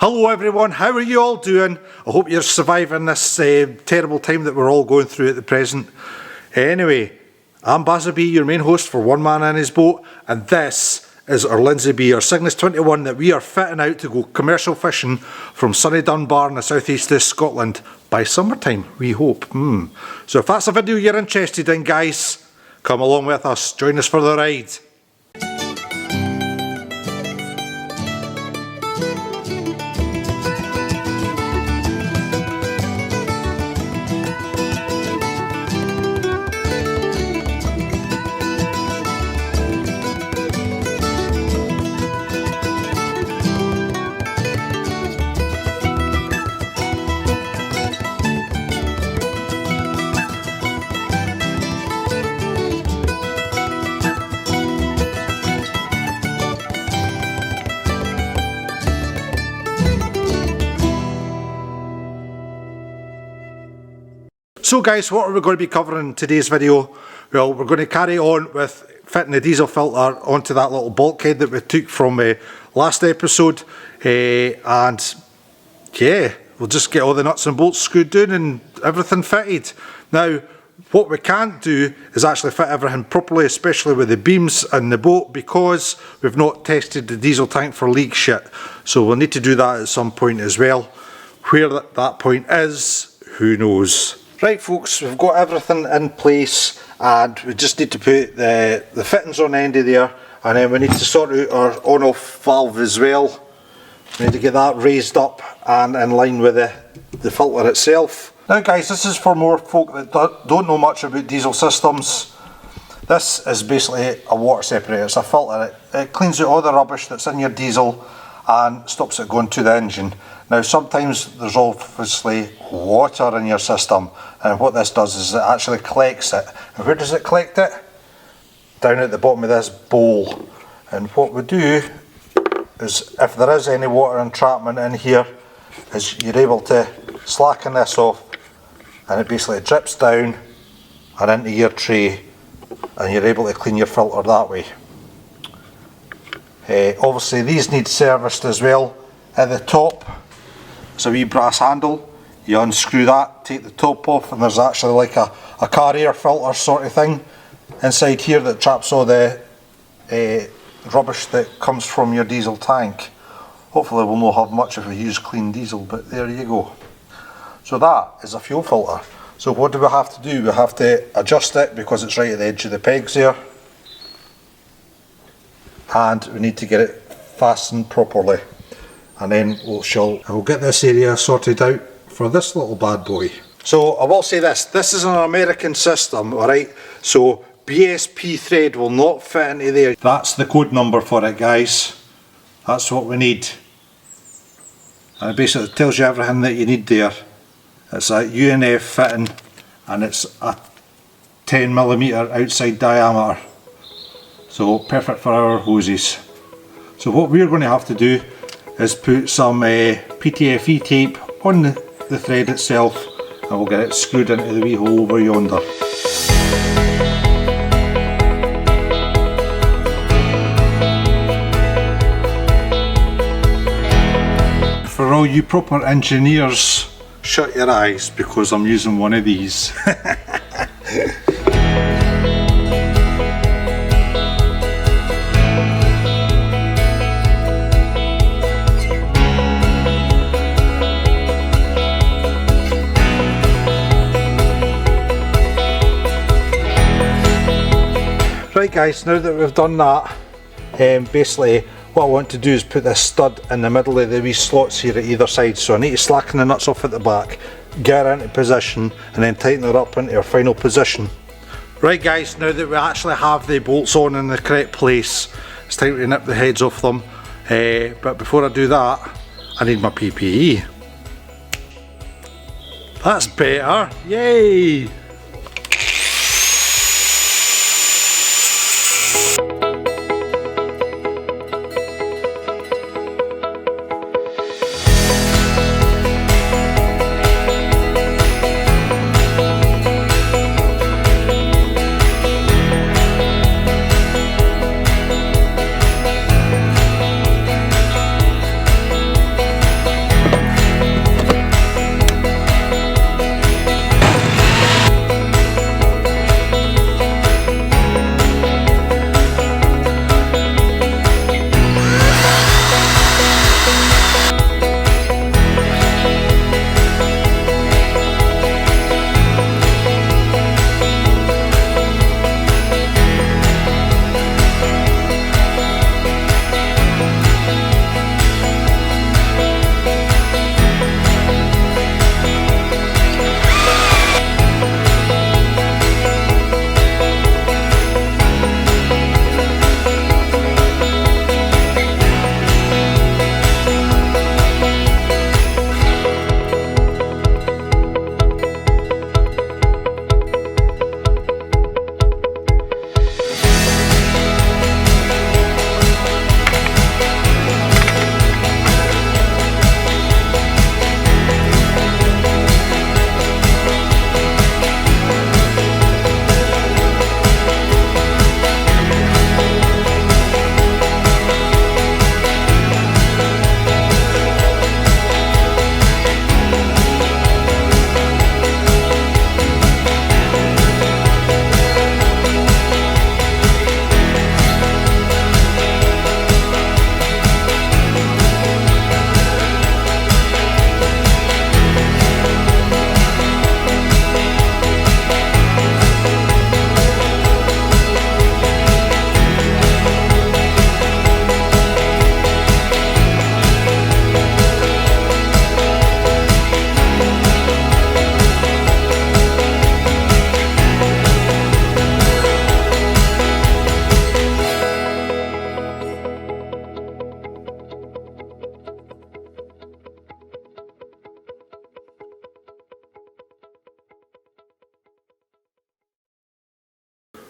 Hello everyone, how are you all doing? I hope you're surviving this terrible time that we're all going through at the present. Anyway, I'm Bazza B, your main host for One Man and His Boat, and this is our Lindsay B, our Cygnus 21 that we are fitting out to go commercial fishing from sunny Dunbar in the southeast of Scotland by summertime, we hope. So if that's a video you're interested in, guys, come along with us, join us for the ride. So guys, what are we going to be covering in today's video? Well, we're going to carry on with fitting the diesel filter onto that little bulkhead that we took from last episode, and yeah, we'll just get all the nuts and bolts screwed down and everything fitted. Now, what we can't do is actually fit everything properly, especially with the beams in the boat, because we've not tested the diesel tank for leaks yet. So we'll need to do that at some point as well. Where that point is, who knows? Right folks, we've got everything in place and we just need to put the fittings on the end of there, and then we need to sort out our on-off valve as well. We need to get that raised up and in line with the filter itself. Now guys, this is for more folk that don't know much about diesel systems. This is basically a water separator. It's a filter. It cleans out all the rubbish that's in your diesel and stops it going to the engine. Now sometimes there's obviously water in your system, and what this does is it actually collects it. And where does it collect it? Down at the bottom of this bowl. And what we do is, if there is any water entrapment in here, is you're able to slacken this off and it basically drips down and into your tray, and you're able to clean your filter that way. Obviously these need serviced as well. At the top there's a wee brass handle. You unscrew that, take the top off, and there's actually like a car air filter sort of thing inside here that traps all the rubbish that comes from your diesel tank. Hopefully we'll not have much if we use clean diesel, but there you go. So that is a fuel filter. So what do we have to do? We have to adjust it because it's right at the edge of the pegs there, and we need to get it fastened properly, and then we'll get this area sorted out for this little bad boy. So I will say this is an American system, alright, so BSP thread will not fit into there. That's the code number for it, guys. That's what we need, and it basically tells you everything that you need there. It's a UNF fitting and it's a 10mm outside diameter, so perfect for our hoses. So what we're going to have to do is put some PTFE tape on the thread itself, and we'll get it screwed into the wee hole over yonder. For all you proper engineers, shut your eyes because I'm using one of these. Right guys, now that we've done that, basically what I want to do is put this stud in the middle of the wee slots here at either side. So I need to slacken the nuts off at the back, get her into position, and then tighten her up into her final position. Right guys, now that we actually have the bolts on in the correct place, it's time to nip the heads off them. But before I do that, I need my PPE. That's better, yay!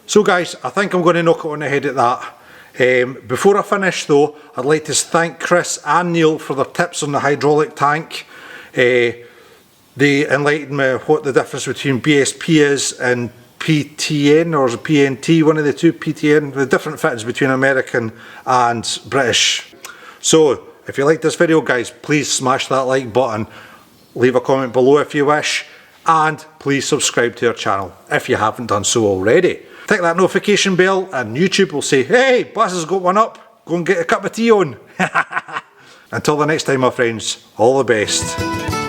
So guys, I think I'm going to knock it on the head at that. Before I finish though, I'd like to thank Chris and Neil for their tips on the hydraulic tank. They enlightened me what the difference between BSP is and PTN, or is it PNT, one of the two, PTN, the different fittings between American and British. So if you like this video guys, please smash that like button, leave a comment below if you wish, and please subscribe to our channel if you haven't done so already. Click that notification bell and YouTube will say, hey, Buzz has got one up, go and get a cup of tea on. Until the next time my friends, all the best.